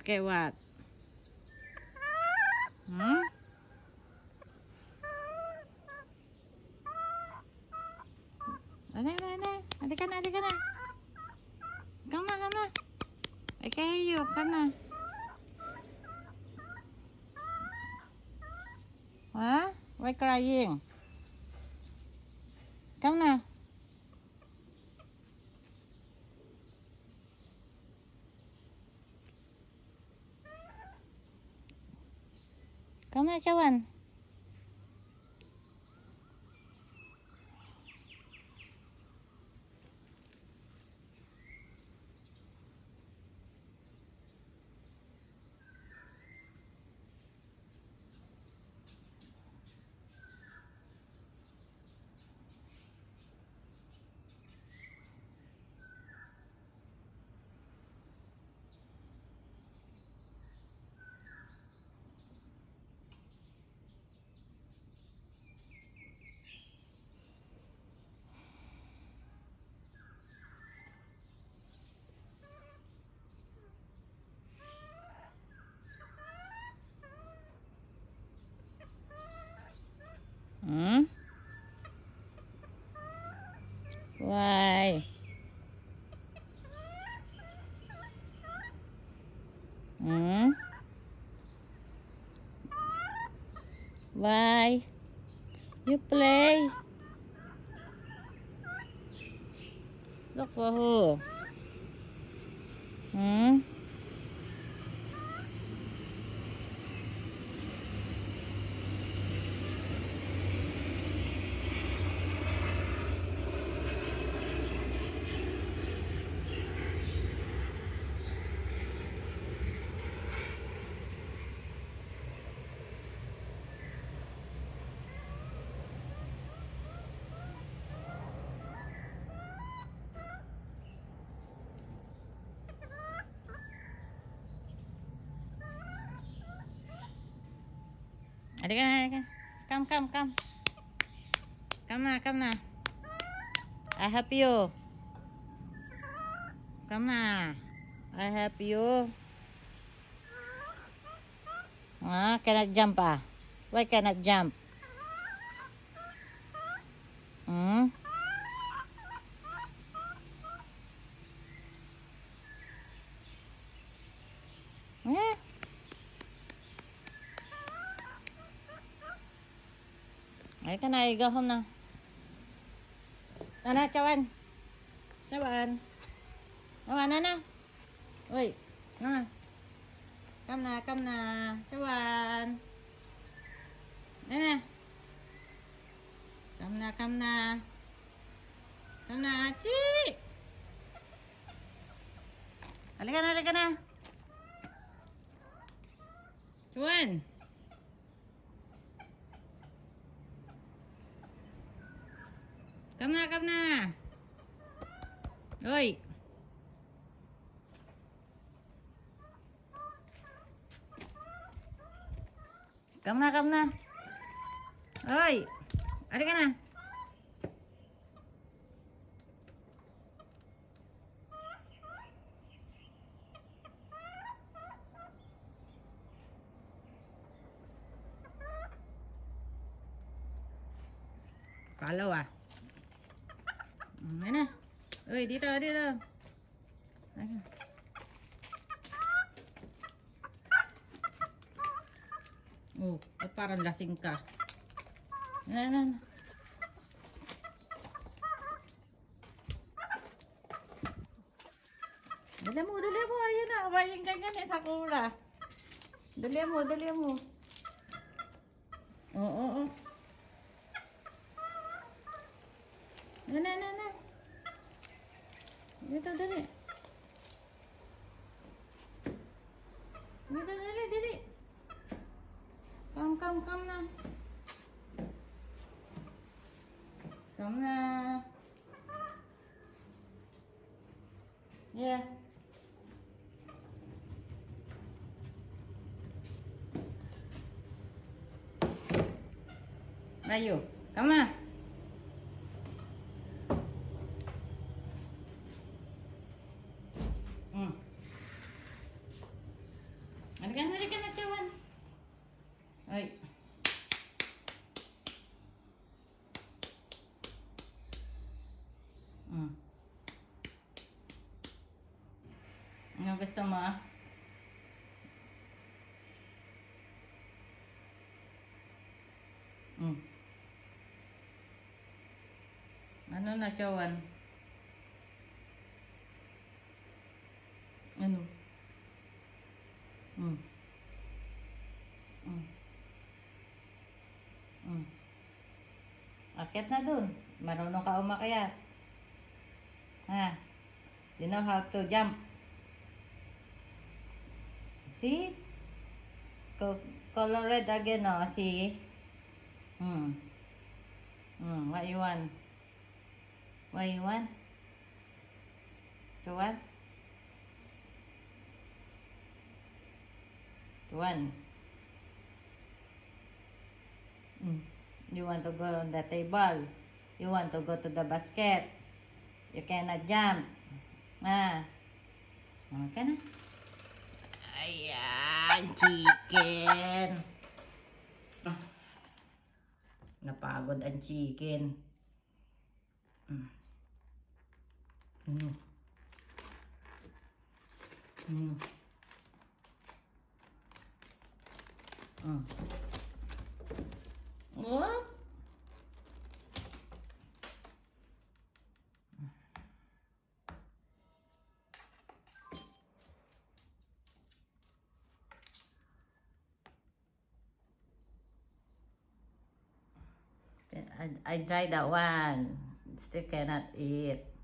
Okay, what? Hmm? Ano? Halika na. Come na. I carry you. Come na. Huh? Why crying? Come na. Come na, Chawan. Hmm? Why? Hmm? Why? You play? Look for who? Hmm? Halika. Come. Come na. I help you. Come na. I help you. Cannot jump ah. Why cannot jump? Hmm? Eh? Ay ka na, go home na. Ana, Chawan. Chawan, na. Uy, na. Come na. Chawan. Na. Come na. Chi. Halika na. Chawan. Come na. Uy. Come na. Uy. Halika na. Follow ah. Ano? Uy, dito. Ano? Oh, parang lasing ka. Ano? Dali mo. Ayan na. Abayin ganyan sa kula. Dali mo. Oo. Na. Dito, dali. Dito, dali. Come na. Come na. Yeah. Ayo, come na. Ano gusto mo? Mm. Ano na, Chawan? Ano? Mm. Mm. Mm. Akyat na dun. Marunong ka umakyat. Ha? You know how to jump. See? Color red again, oh. See? What you want? What you want? To what? To one. You want to go on the table. You want to go to the basket. You cannot jump. Ah. Okay na. Ayan, chicken. Napagod ang chicken. Mm. Mm. Mm. Mm. What? I tried that one. Still cannot eat.